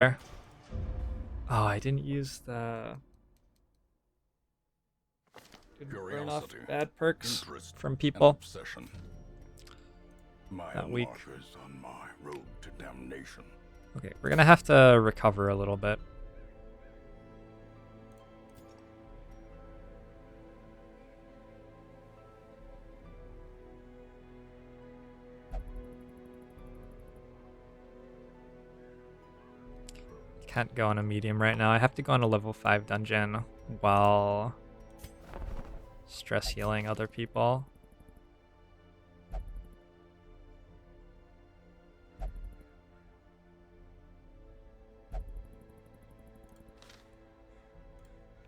Oh, I didn't use the... Didn't burn off bad perks from people. Obsession. My That week. markers on my road to damnation. Okay, we're gonna have to recover a little bit. Can't go on a medium right now. I have to go on a level 5 dungeon while stress healing other people.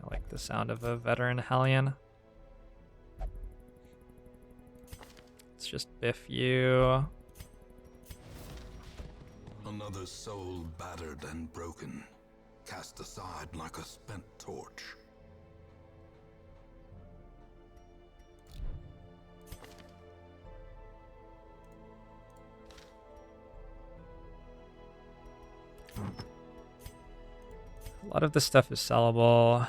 I like the sound of a veteran Hellion. Let's just biff you. Another soul battered and broken, cast aside like a spent torch. A lot of this stuff is sellable.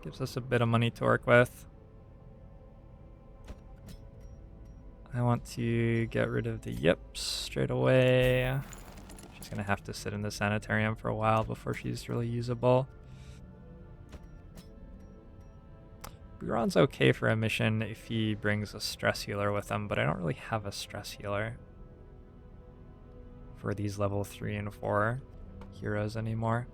Gives us a bit of money to work with. I want to get rid of the yips straight away. She's gonna have to sit in the sanitarium for a while before she's really usable. Buron's okay for a mission if he brings a stress healer with him, but I don't really have a stress healer for these level 3 and 4 heroes anymore.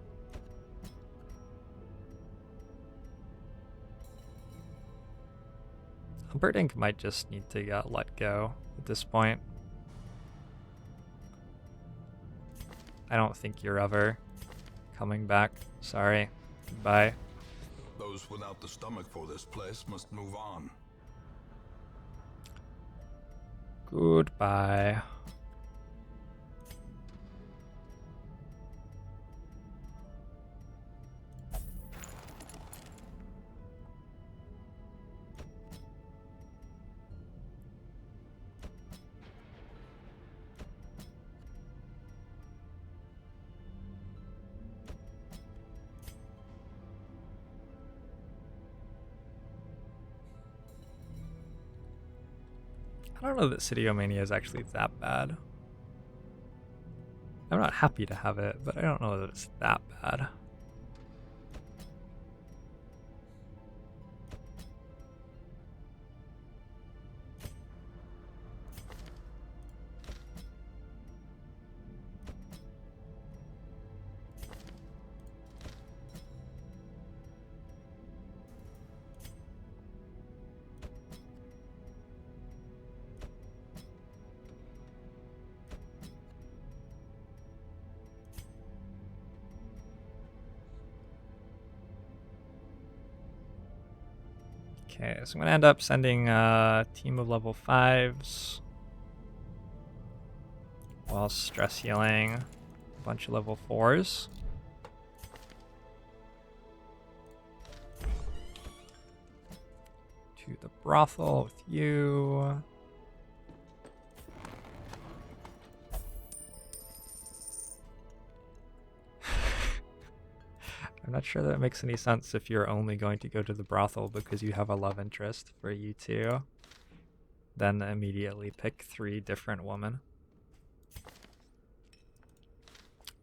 Humperdinck might just need to get let go at this point. I don't think you're ever coming back. Sorry. Goodbye. Those without the stomach for this place must move on. Goodbye. I don't know that Cityomania is actually that bad. I'm not happy to have it, but I don't know that it's that bad. Okay, so I'm going to end up sending a team of level 5s while stress healing a bunch of level 4s. To the brothel with you. I'm not sure that makes any sense if you're only going to go to the brothel because you have a love interest for you two. Then immediately pick 3 different women.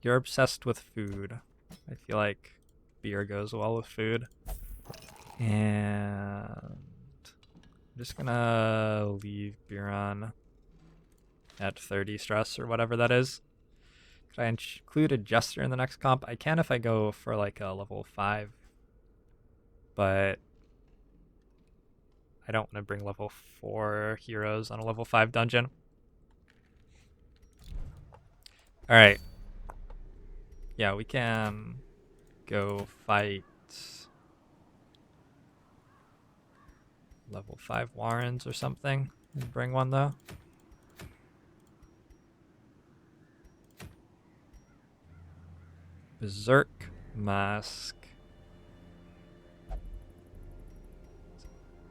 You're obsessed with food. I feel like beer goes well with food. And I'm just gonna leave Buron at 30 stress or whatever that is. Could I include a Jester in the next comp? I can if I go for like a level 5. But I don't want to bring level 4 heroes on a level 5 dungeon. Alright. Yeah, we can go fight level 5 Warrens or something. Bring one though. Berserk Mask.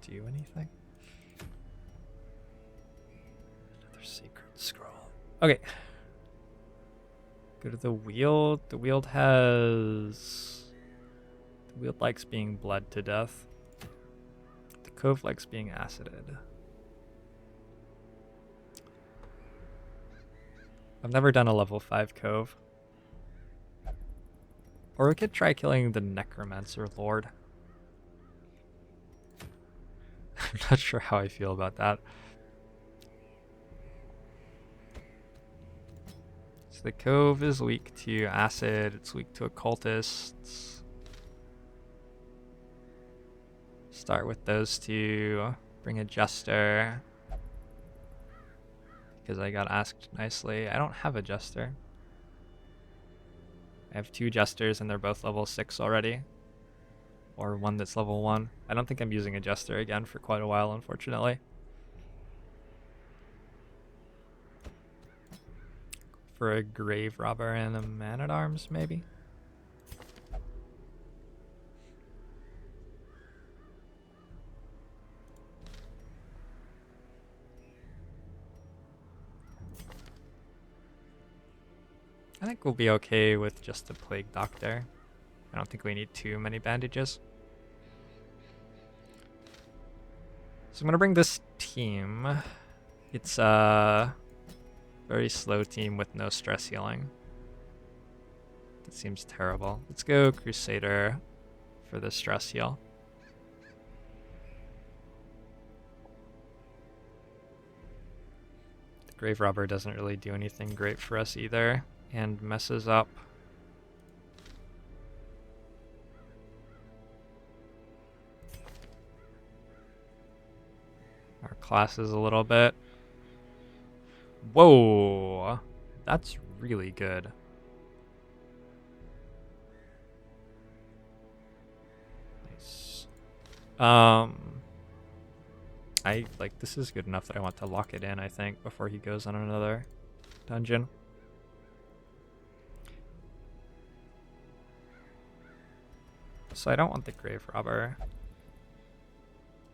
Do anything? Another secret scroll. Okay. Go to the Weald. The Weald has... The Weald likes being bled to death. The Cove likes being acided. I've never done a level 5 Cove. Or we could try killing the Necromancer Lord. I'm not sure how I feel about that. So the Cove is weak to acid, it's weak to occultists. Start with those two. Bring a Jester. Because I got asked nicely. I don't have a Jester. I have 2 Jesters and they're both level 6 already. Or one that's level 1. I don't think I'm using a Jester again for quite a while, unfortunately. For a Grave Robber and a Man-at-Arms, maybe? I think we'll be okay with just the Plague Doctor. I don't think we need too many bandages. So I'm gonna bring this team. It's a very slow team with no stress healing. That seems terrible. Let's go Crusader for the stress heal. The Grave Robber doesn't really do anything great for us either, and messes up our classes a little bit. Whoa, that's really good. Nice. I like this is good enough that I want to lock it in, I think, before he goes on another dungeon. So I don't want the Grave Robber.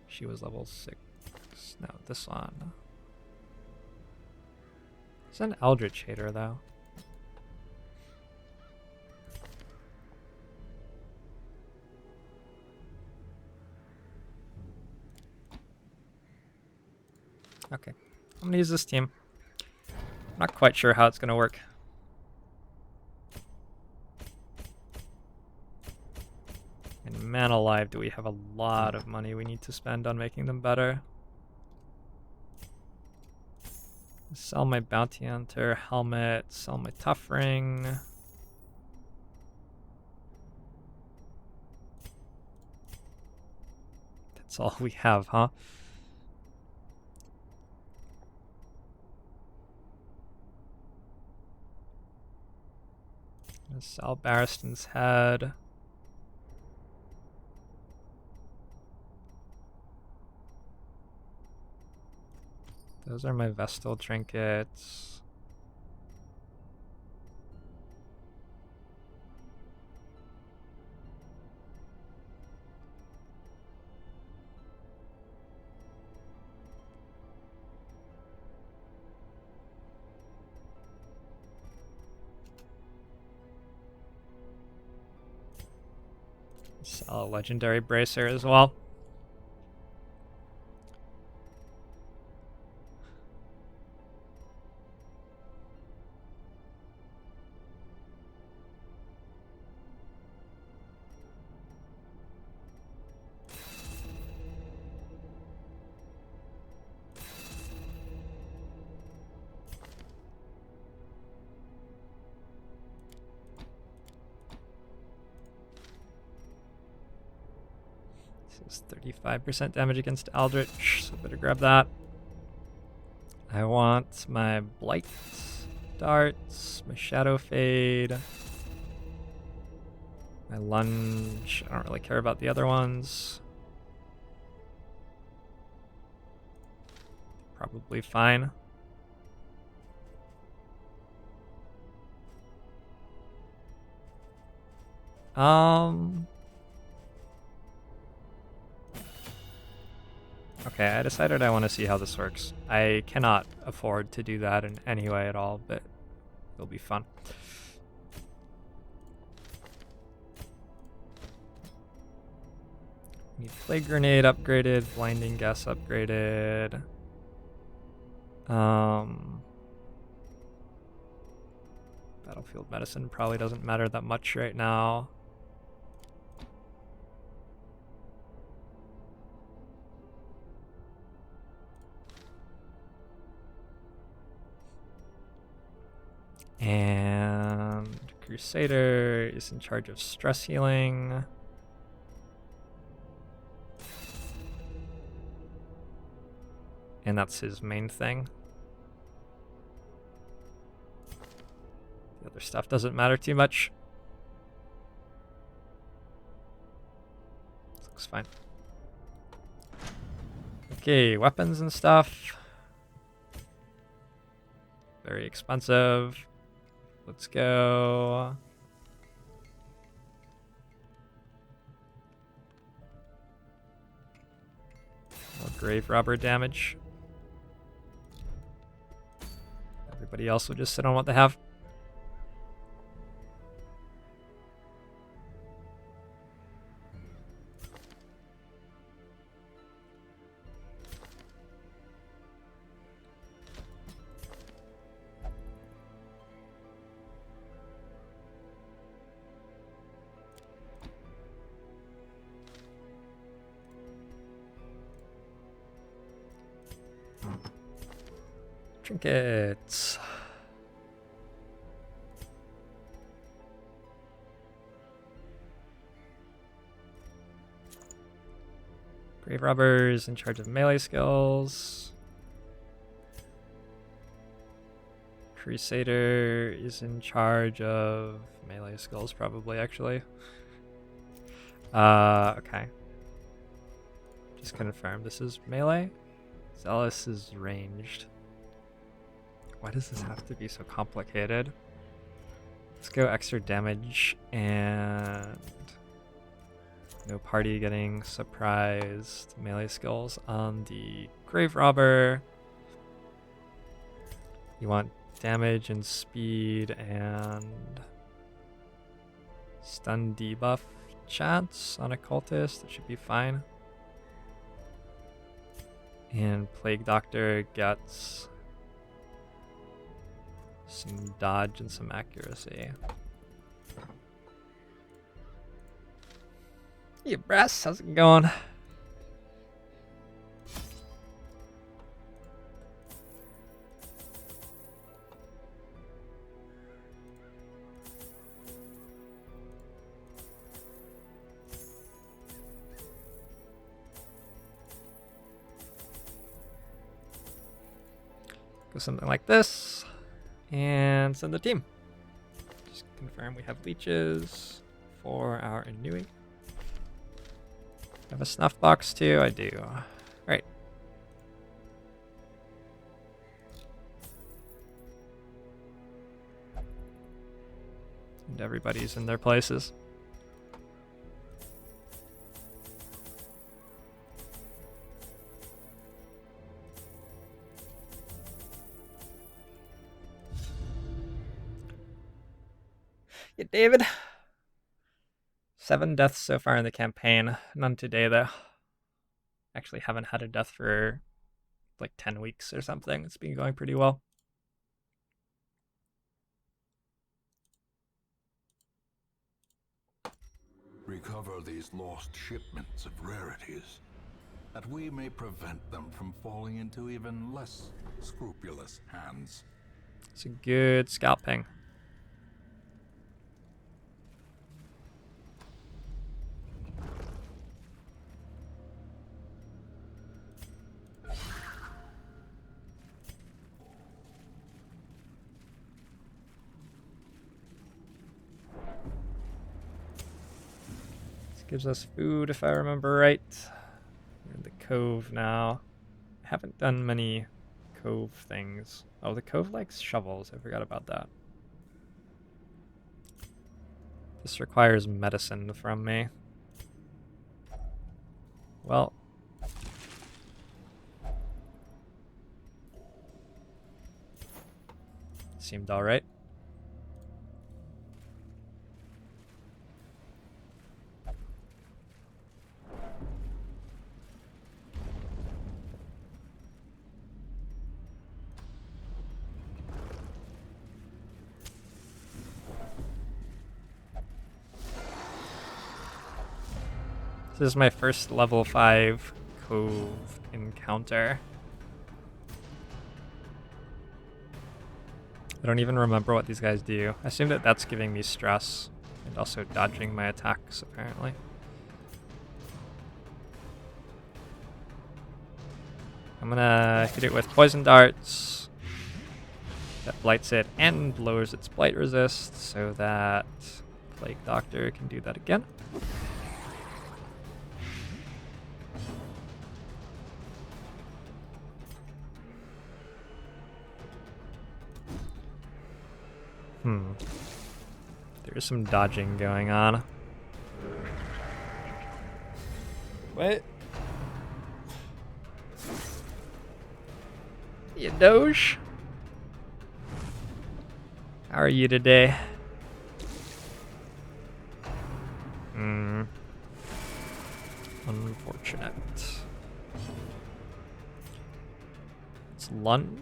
She was level 6. No, this one. It's an Eldritch Hater, though. Okay, I'm gonna use this team. I'm not quite sure how it's gonna work. And man alive, do we have a lot of money we need to spend on making them better. Sell my Bounty Hunter helmet, sell my Tough Ring. That's all we have, huh? Sell Barristan's Head. Those are my Vestal trinkets. Sell a Legendary Bracer as well. This is 35% damage against Aldrich, so better grab that. I want my Blight darts, my Shadow Fade, my Lunge. I don't really care about the other ones. Probably fine. Okay, I decided I want to see how this works. I cannot afford to do that in any way at all, but it'll be fun. Need Plague Grenade upgraded, Blinding Gas upgraded. Battlefield Medicine probably doesn't matter that much right now. And Crusader is in charge of stress healing. And that's his main thing. The other stuff doesn't matter too much. This looks fine. Okay, weapons and stuff. Very expensive. Let's go. More grave robber damage. Everybody else will just sit on what they have. Trinkets. Grave robbers in charge of melee skills. Crusader is in charge of melee skills, probably, actually. Okay. Just confirm this is melee. Zealous is ranged. Why does this have to be so complicated? Let's go extra damage and no party getting surprised. Melee skills on the Grave Robber. You want damage and speed and stun debuff chance on a cultist. That should be fine. And Plague Doctor gets some dodge and some accuracy. Hey, Brass, how's it going? Go something like this. And send the team. Just confirm we have leeches for our Inui. Have a snuff box too? I do. Right. And everybody's in their places. Yeah, David. 7 deaths so far in the campaign. None today, though. Actually haven't had a death for like 10 weeks or something. It's been going pretty well. Recover these lost shipments of rarities, that we may prevent them from falling into even less scrupulous hands. It's a good scalping. Gives us food, if I remember right. We're in the cove now. I haven't done many cove things. Oh, the cove likes shovels. I forgot about that. This requires medicine from me. Well. Seemed alright. This is my first level 5 cove encounter. I don't even remember what these guys do. I assume that that's giving me stress and also dodging my attacks, apparently. I'm gonna hit it with poison darts. That blights it and lowers its blight resist so that Plague Doctor can do that again. There's some dodging going on. What? You Doge? How are you today? Unfortunate. It's lunch.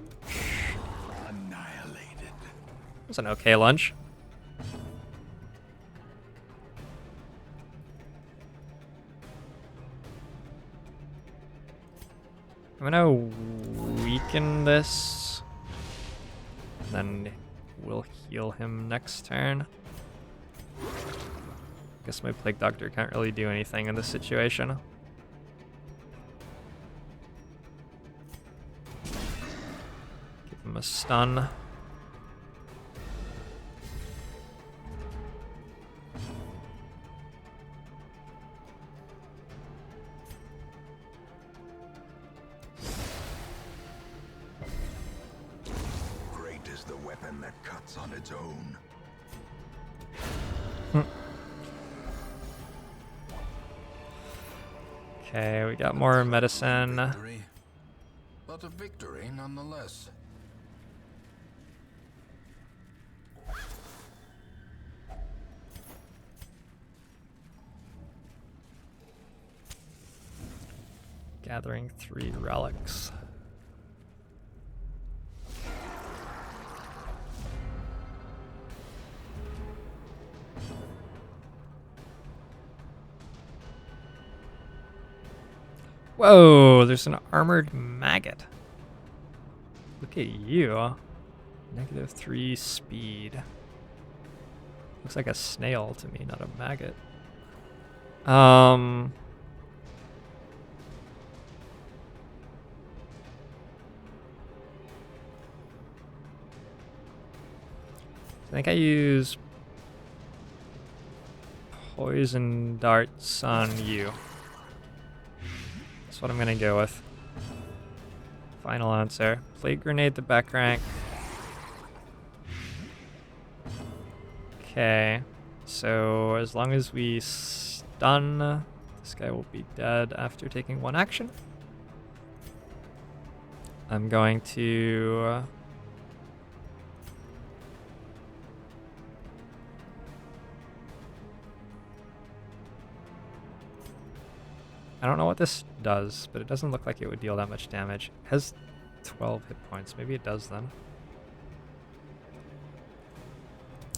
Annihilated. It's an okay lunch. I'm gonna weaken this. Then we'll heal him next turn. Guess my Plague Doctor can't really do anything in this situation. Give him a stun. Great is the weapon that cuts on its own. Okay, we got more medicine. Victory, but a victory nonetheless. Gathering 3 relics. Whoa, there's an armored maggot. Look at you. -3 speed. Looks like a snail to me, not a maggot. I think I use poison darts on you. That's what I'm gonna go with. Final answer. Plague Grenade the back rank. Okay. So as long as we stun, this guy will be dead after taking 1 action. I'm going to I don't know what this does, but it doesn't look like it would deal that much damage. It has 12 hit points. Maybe it does then.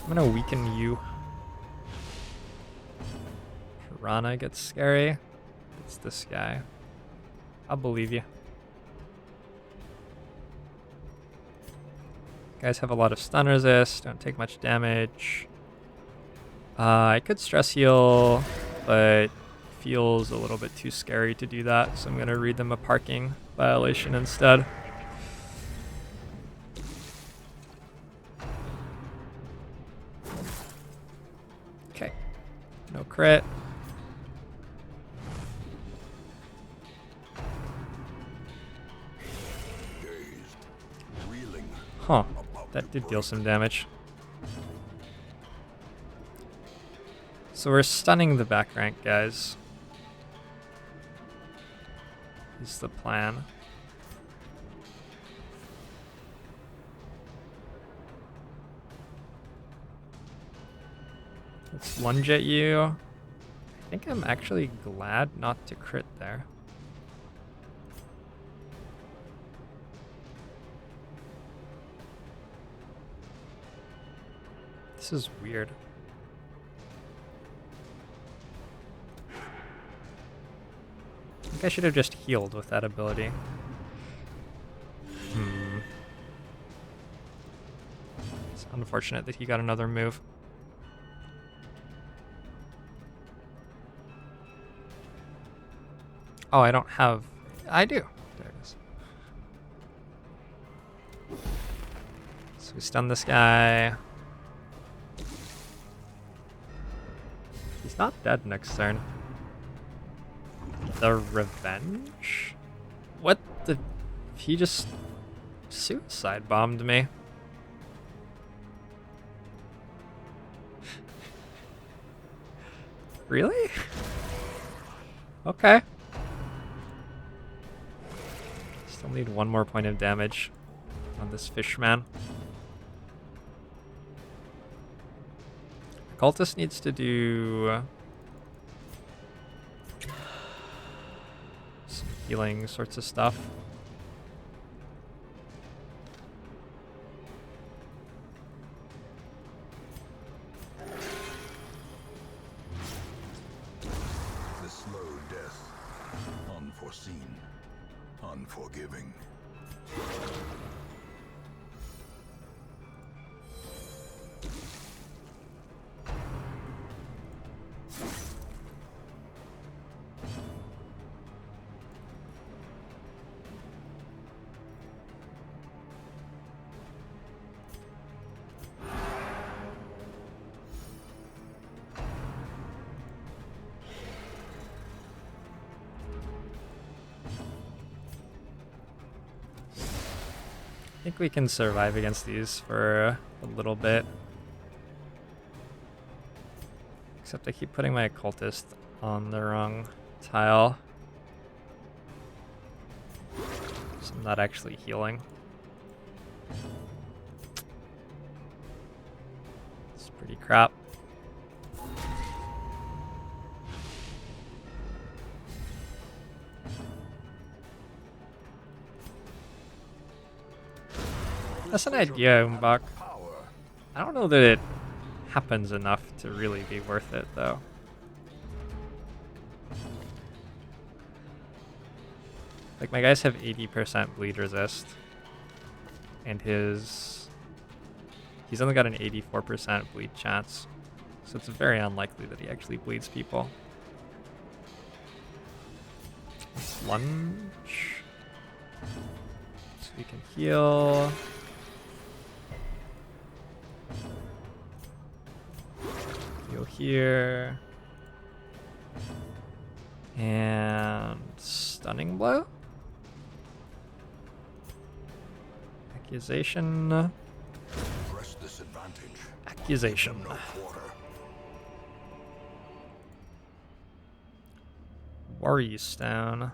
I'm gonna weaken you. Piranha gets scary. It's this guy. I'll believe you. Guys have a lot of stun resist, don't take much damage. I could stress heal, but feels a little bit too scary to do that, so I'm going to read them a parking violation instead. Okay, no crit. Huh. That did deal some damage. So we're stunning the back rank, guys. Is the plan. Let's lunge at you. I think I'm actually glad not to crit there. This is weird. I think I should have just healed with that ability. It's unfortunate that he got another move. Oh, I don't have... I do. There it is. So we stun this guy. He's not dead next turn. The revenge? What the... He just suicide bombed me. Really? Okay. Still need one more point of damage on this fishman. Cultist needs to do some healing sorts of stuff. The slow death, unforeseen, unforgiving. I think we can survive against these for a little bit. Except I keep putting my occultist on the wrong tile. So I'm not actually healing. It's pretty crap. That's an idea, Umbach. I don't know that it happens enough to really be worth it, though. Like, my guys have 80% bleed resist. And he's only got an 84% bleed chance. So it's very unlikely that he actually bleeds people. Let's lunge. So we can heal. Heal here. And stunning blow. Accusation. Press this advantage. Accusation. No quarter. Worry stone.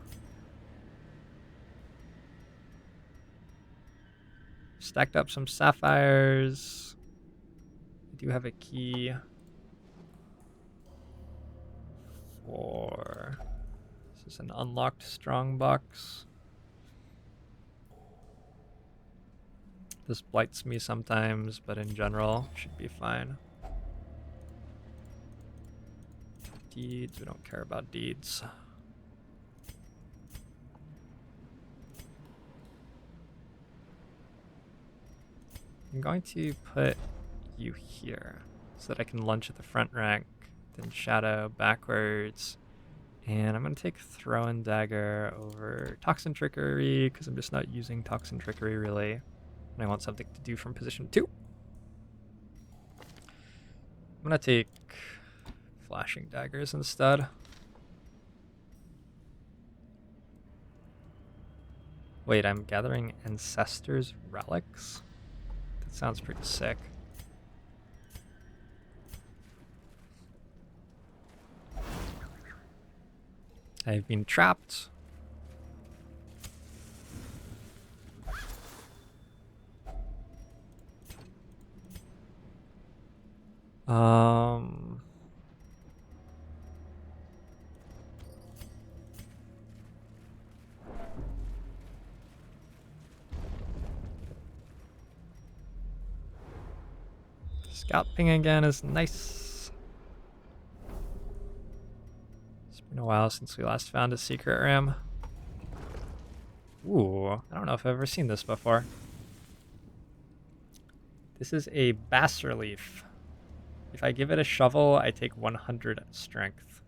Stacked up some sapphires. I do have a key for... This is an unlocked strong box. This blights me sometimes, but in general, should be fine. Deeds, we don't care about deeds. I'm going to put you here so that I can lunge at the front rank, then shadow backwards. And I'm going to take Throw and Dagger over Toxin Trickery because I'm just not using Toxin Trickery really. And I want something to do from position 2. I'm going to take Flashing Daggers instead. Wait, I'm gathering Ancestors' Relics? Sounds pretty sick. I've been trapped. Scout ping again is nice. It's been a while since we last found a secret room. Ooh, I don't know if I've ever seen this before. This is a bas relief. If I give it a shovel, I take 100 strength.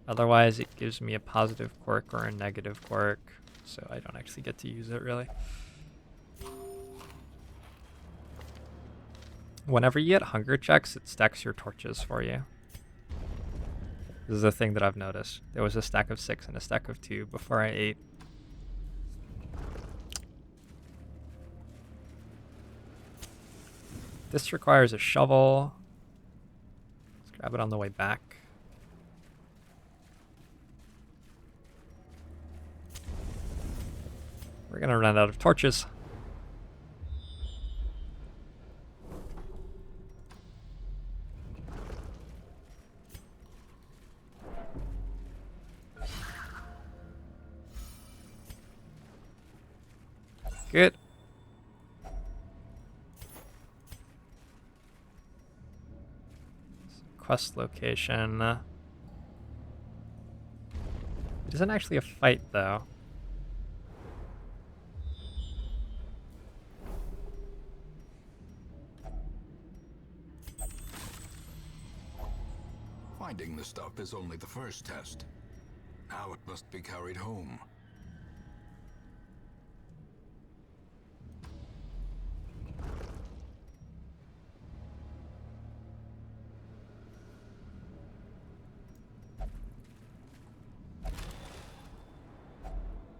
Otherwise, it gives me a positive quirk or a negative quirk, so I don't actually get to use it really. Whenever you get hunger checks, it stacks your torches for you. This is a thing that I've noticed. There was a stack of 6 and a stack of 2 before I ate. This requires a shovel. Let's grab it on the way back. We're gonna run out of torches. Good. Quest location. It isn't actually a fight, though. Finding the stuff is only the first test. Now it must be carried home.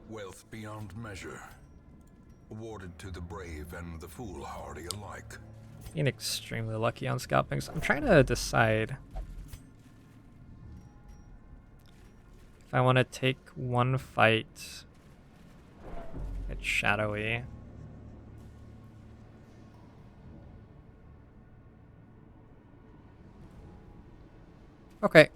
Wealth beyond measure, awarded to the brave and the foolhardy alike. Being extremely lucky on scalpings. I'm trying to decide if I want to take one fight at Shadowy. Okay.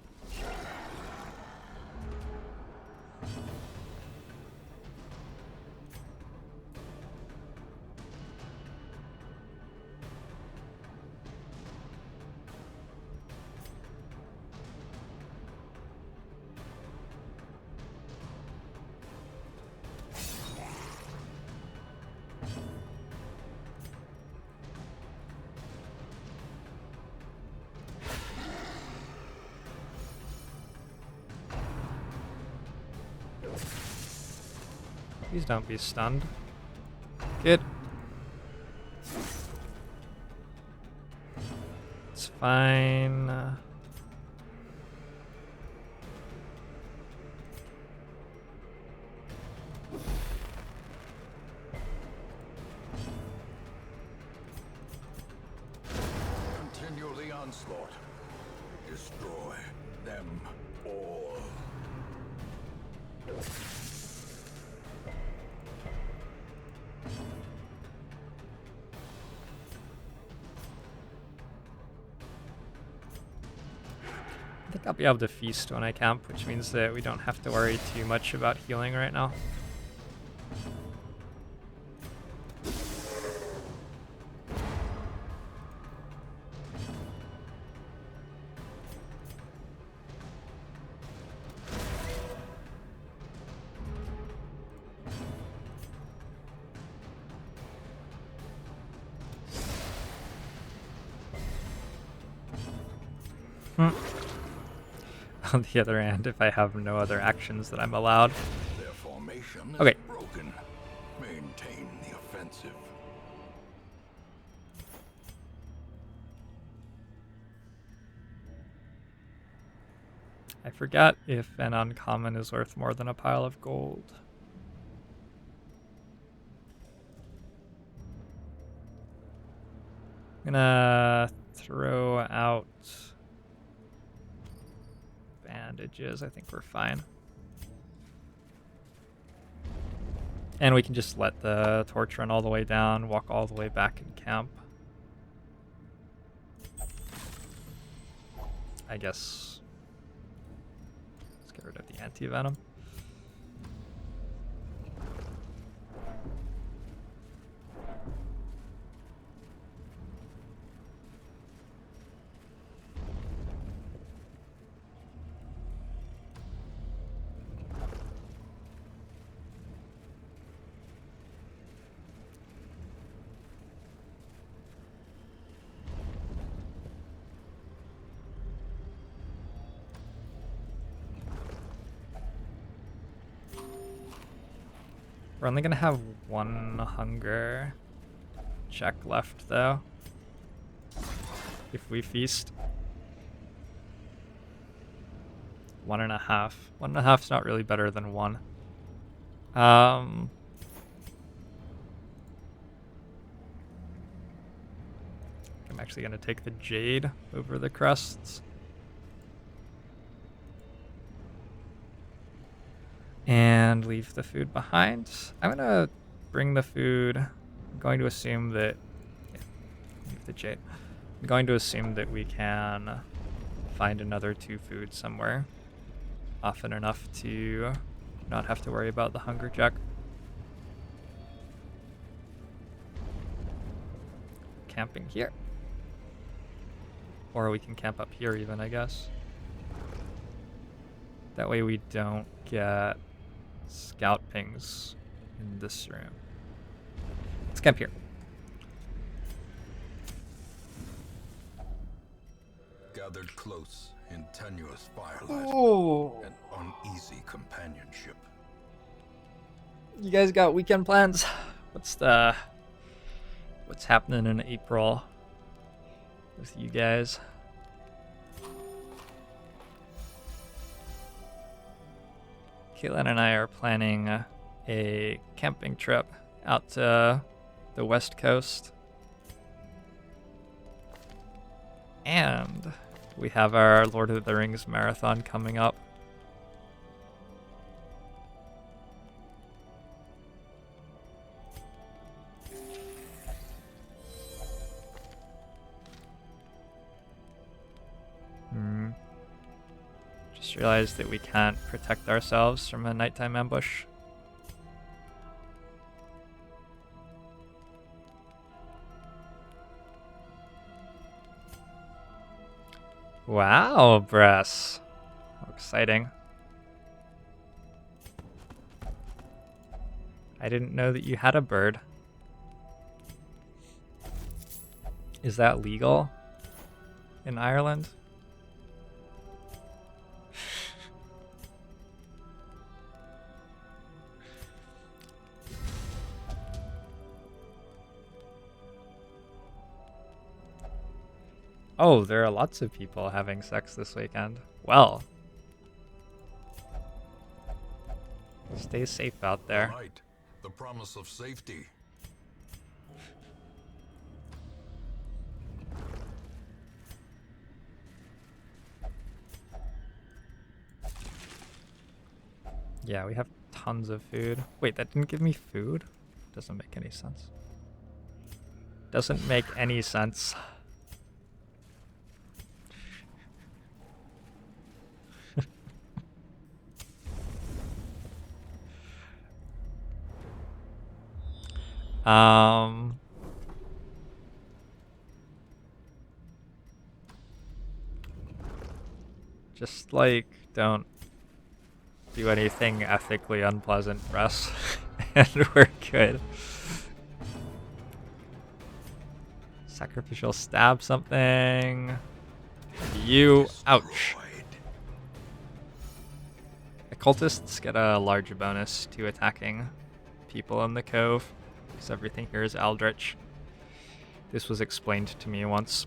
Please don't be stunned. Good. It's fine. Continue the onslaught. Destroy them all. I think I'll be able to feast when I camp, which means that we don't have to worry too much about healing right now. On the other hand, if I have no other actions that I'm allowed. Their formation is Okay. broken. Maintain the offensive. I forgot if an uncommon is worth more than a pile of gold. I'm gonna throw out bandages. I think we're fine. And we can just let the torch run all the way down, walk all the way back in camp. I guess. Let's get rid of the anti-venom. We're only gonna have one hunger check left though. If we feast. 1.5. 1.5's not really better than 1. I'm actually gonna take the jade over the crusts. And leave the food behind. I'm gonna bring the food. I'm going to assume that leave the jade. I'm going to assume that we can find another 2 food somewhere often enough to not have to worry about the hunger check. Camping here. Or we can camp up here even, I guess. That way we don't get scout pings in this room. Let's camp here. Gathered close in tenuous firelight. Oh, An uneasy companionship. you guys got weekend plans? What's happening in April with you guys? Caitlin and I are planning a camping trip out to the West Coast. And we have our Lord of the Rings marathon coming up. Just realized that we can't protect ourselves from a nighttime ambush. Wow, Bress. How exciting. I didn't know that you had a bird. Is that legal in Ireland? Oh, there are lots of people having sex this weekend. Well, stay safe out there. Right. The promise of safety. Yeah, we have tons of food. Wait, that didn't give me food? Doesn't make any sense. Doesn't make any sense. Just like don't do anything ethically unpleasant for us, and we're good. Sacrificial stab something. You, ouch. Occultists get a large bonus to attacking people in the cove, because everything here is eldritch. This was explained to me once.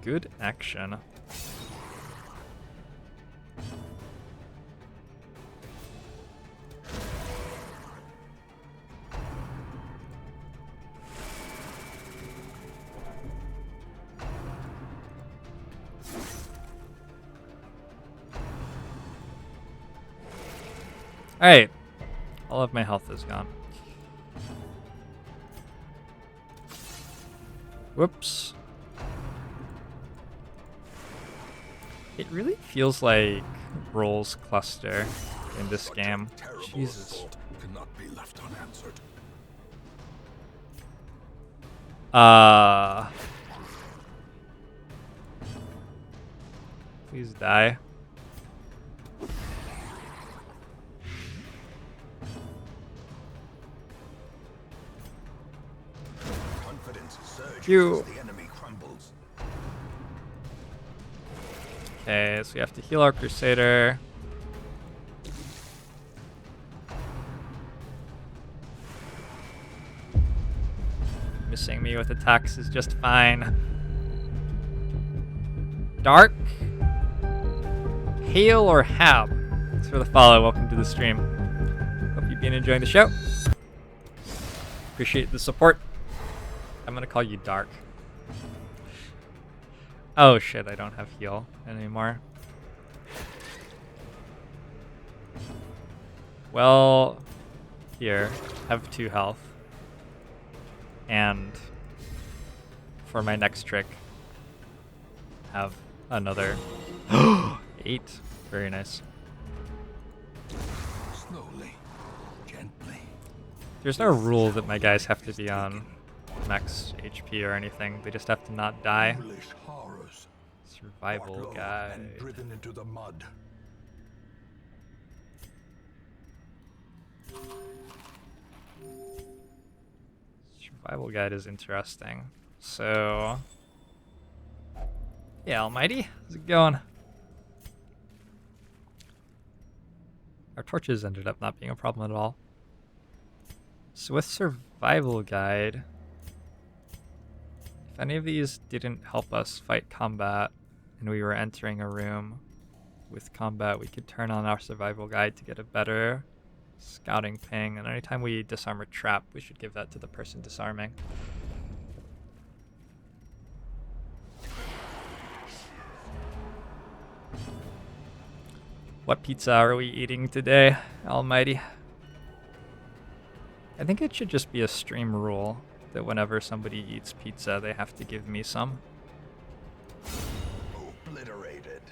Good action. Alright. All of my health is gone. Whoops. It really feels like roles cluster in this game. Jesus. Cannot be left unanswered. Please die. Confidence surges You. as the enemy crumbles. Okay, so we have to heal our Crusader. Missing me with attacks is just fine. Dark? Hail or Hab? Thanks for the follow. Welcome to the stream. Hope you've been enjoying the show. Appreciate the support. I'm gonna call you Dark. Oh shit, I don't have heal anymore. Well, here, have 2 health. And for my next trick, have another 8. Very nice. Slowly, gently. There's no rule that my guys have to be on max HP or anything. They just have to not die. Foolish horrors. Survival Brought low guide. and driven into the mud. Survival guide is interesting. So, yeah, Almighty, how's it going? Our torches ended up not being a problem at all. So with survival guide, if any of these didn't help us fight combat and we were entering a room with combat, we could turn on our survival guide to get a better scouting ping. And anytime we disarm a trap, we should give that to the person disarming. What pizza are we eating today, Almighty? I think it should just be a stream rule that whenever somebody eats pizza, they have to give me some. Obliterated.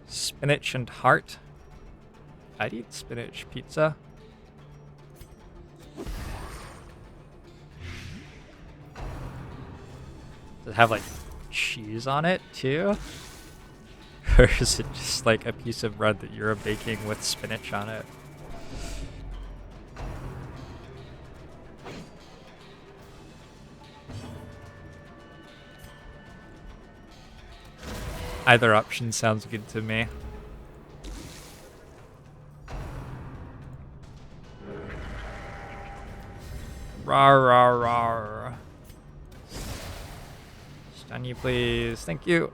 Spinach and heart. I'd eat spinach pizza. Does it have like cheese on it too? Or is it just like a piece of bread that you're baking with spinach on it? Either option sounds good to me. Rawr, rawr, rawr. Stun you, please. Thank you.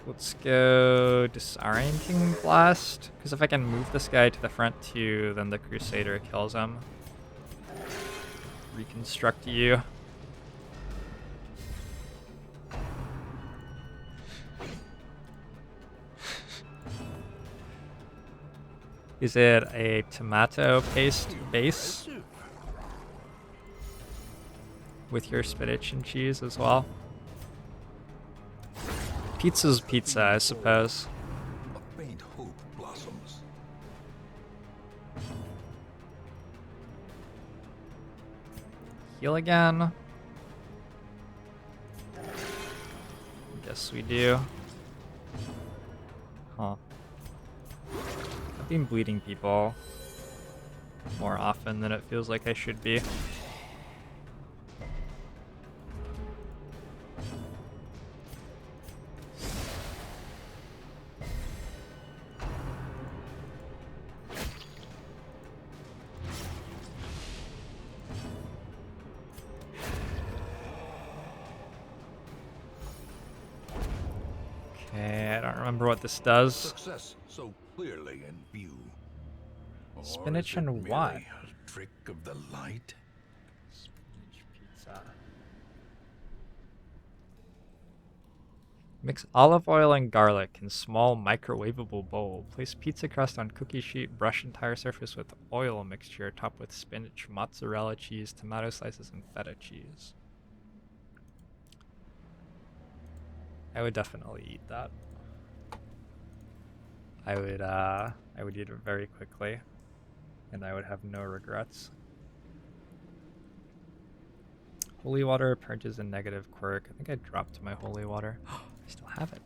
Let's go Disorienting Blast, because if I can move this guy to the front too, then the Crusader kills him. Reconstruct you. Is it a tomato paste base? With your spinach and cheese as well? Pizza's pizza, I suppose. A faint hope blossoms. Heal again. Guess we do. Huh. I've been bleeding people more often than it feels like I should be. remember what this does. Success so clearly in view. Or Spinach is it and what? merely a trick of the light? Spinach pizza. Mix olive oil and garlic in small microwavable bowl. Place pizza crust on cookie sheet. Brush entire surface with oil mixture. Top with spinach, mozzarella cheese, tomato slices, and feta cheese. I would definitely eat that. I would eat it very quickly, and I would have no regrets. Holy water purges a negative quirk. I think I dropped my holy water. I still have it.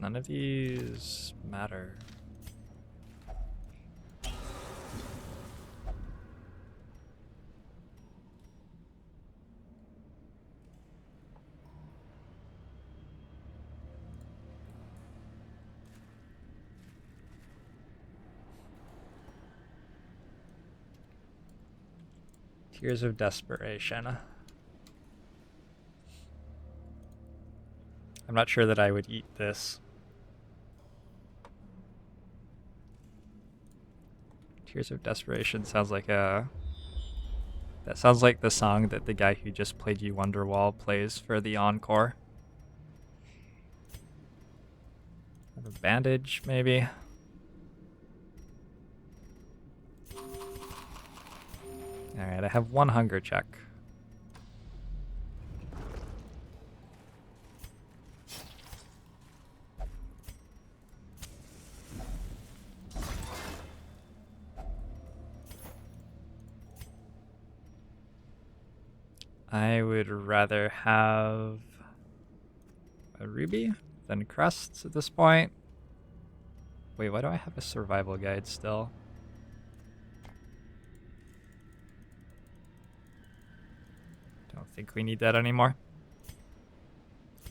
None of these matter. Tears of desperation. I'm not sure that I would eat this. Tears of desperation sounds like a... That sounds like the song that the guy who just played you Wonderwall plays for the encore. Have a bandage, maybe. Alright, I have one hunger check. I would rather have a ruby than crusts at this point. Wait, why do I have a survival guide still? Don't think we need that anymore.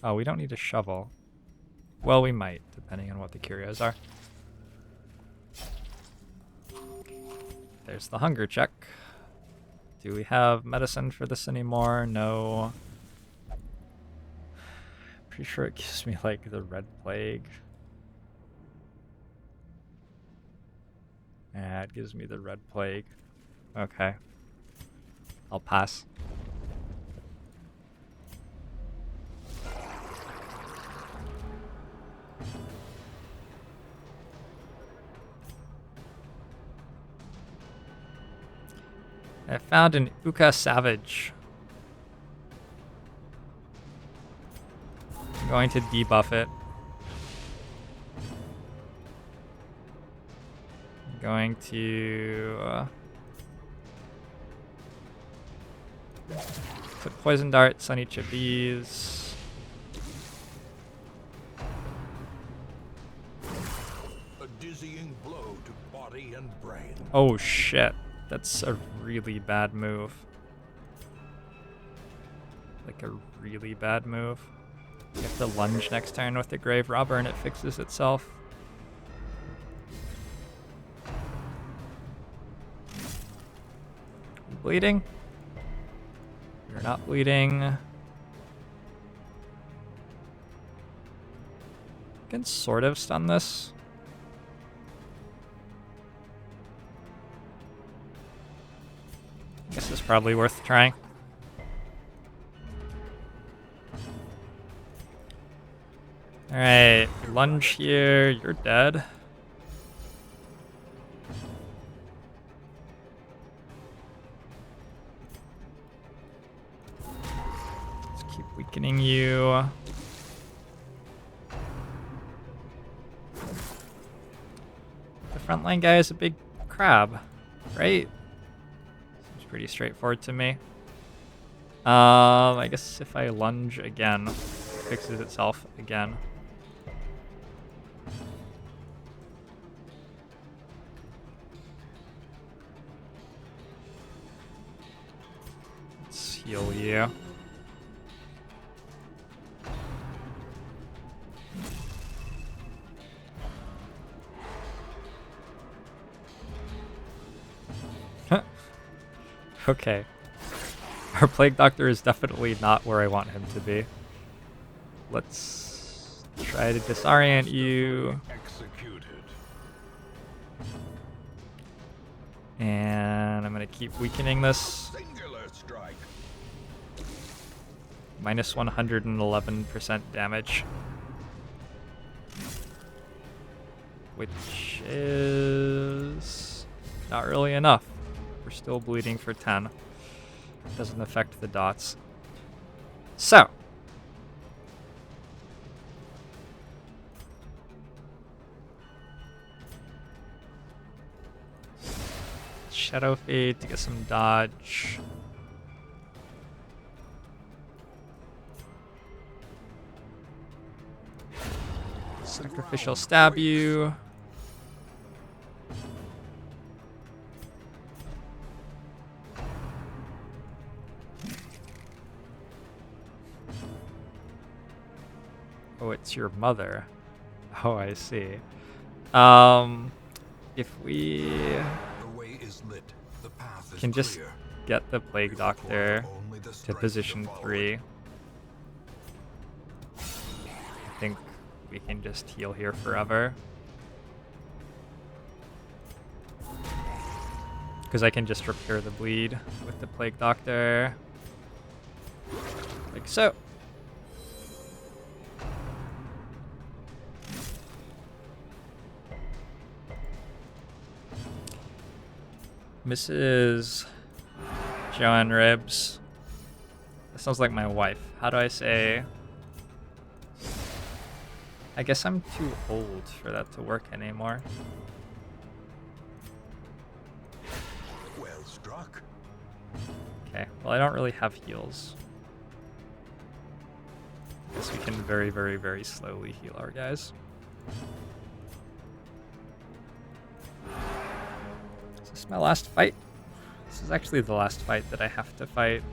Oh, we don't need a shovel. Well, we might, depending on what the curios are. There's the hunger check. Do we have medicine for this anymore? No. Pretty sure it gives me like the red plague. Yeah, it gives me the red plague. Okay. I'll pass. I found an Uka Savage. I'm going to debuff it. I'm going to put poison darts on each of these. A dizzying blow to body and brain. Oh shit. That's a really bad move. Like a really bad move. You have to lunge next turn with the Grave Robber and it fixes itself. You bleeding? You're not bleeding. I can sort of stun this. Guess it's probably worth trying. Alright, lunge here, you're dead. Let's keep weakening you. The frontline guy is a big crab, right? Pretty straightforward to me. I guess if I lunge again, it fixes itself again. Let's heal you. Okay. Our Plague Doctor is definitely not where I want him to be. Let's try to disorient you. Executed. And I'm going to keep weakening this. Singular strike. Minus 111% damage. Which is not really enough. We're still bleeding for 10. Doesn't affect the dots. So. Shadow Fade to get some dodge. Sacrificial stab you. Oh, it's your mother. Oh, I see. If we The way is lit. The path is can just clear. get the Plague Doctor Only the to strike position to follow. 3. I think we can just heal here forever. Because I can just repair the bleed with the Plague Doctor. Like so. Mrs. JoINrbs. That sounds like my wife. How do I say? I guess I'm too old for that to work anymore. Well struck. Okay, well I don't really have heals. Guess we can very, very, very slowly heal our guys. Is this my last fight? This is actually the last fight that I have to fight.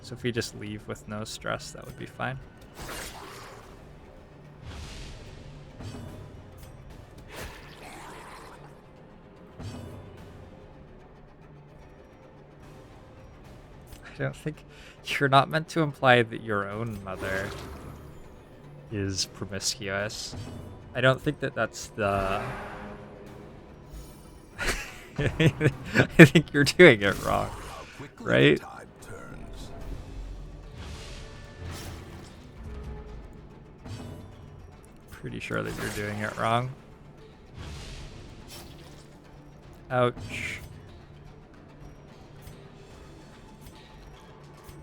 So if we just leave with no stress, that would be fine. I don't think you're not meant to imply that your own mother is promiscuous. I don't think that that's the... I think you're doing it wrong, How quickly right? the tide turns. Pretty sure that you're doing it wrong. Ouch.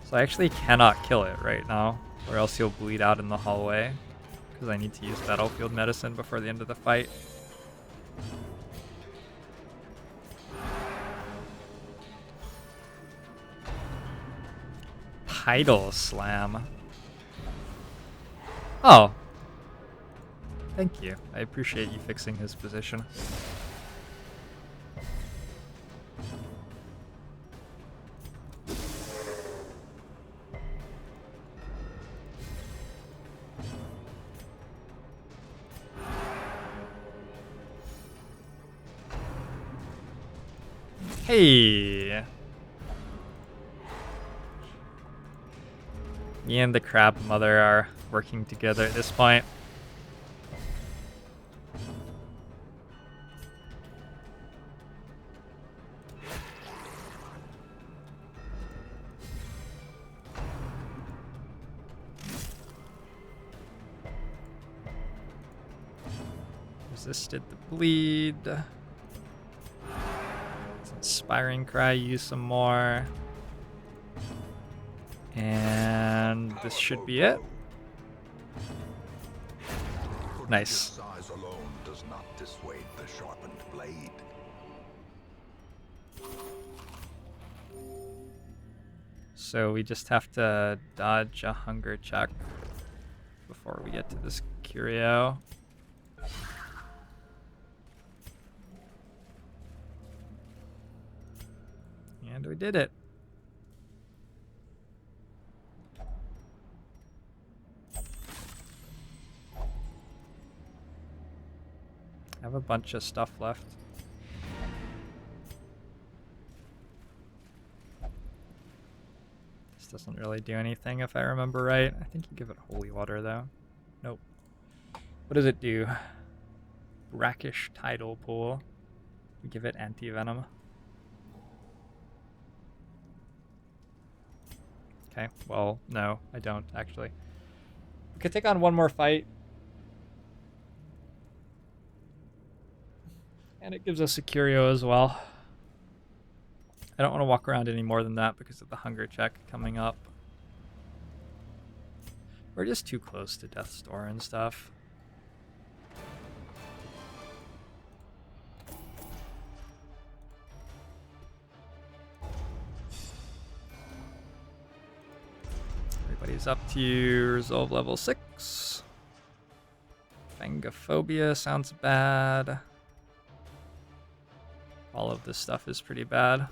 So I actually cannot kill it right now, or else you'll bleed out in the hallway, because I need to use battlefield medicine before the end of the fight. Tidal Slam. Oh. Thank you. I appreciate you fixing his position. Hey! Me and the crab mother are working together at this point. Resisted the bleed. Inspiring Cry, use some more. And this should be it. Nice. Size alone does not dissuade the sharpened blade. So we just have to dodge a hunger check before we get to this curio. And we did it. I have a bunch of stuff left. doesn't really do anything if I remember right. I think you give it holy water though. Nope. What does it do? Brackish tidal pool. We give it anti-venom. Okay, well, no, I don't actually. We could take on one more fight. And it gives us a curio as well. I don't want to walk around any more than that because of the hunger check coming up. We're just too close to Death's Door and stuff. Everybody's up to Resolve level 6. Fangophobia sounds bad. All of this stuff is pretty bad.